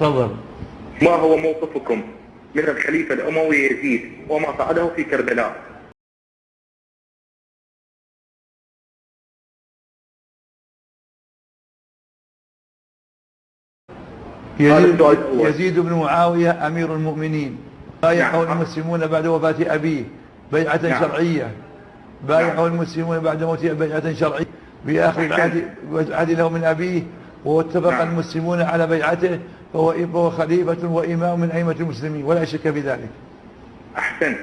تفضل. ما هو موقفكم من الخليفة الأموي يزيد وما فعله في كربلاء؟ يزيد بن معاوية أمير المؤمنين، بايعه المسلمون بعد وفاة أبيه بيعة شرعية، بايعه المسلمون بعد موته بيعة شرعية بآخر العهد له من أبيه، واتفق المسلمون على بيعته، فهو خليفة وإمام من أئمة المسلمين ولا شك في ذلك. أحسن.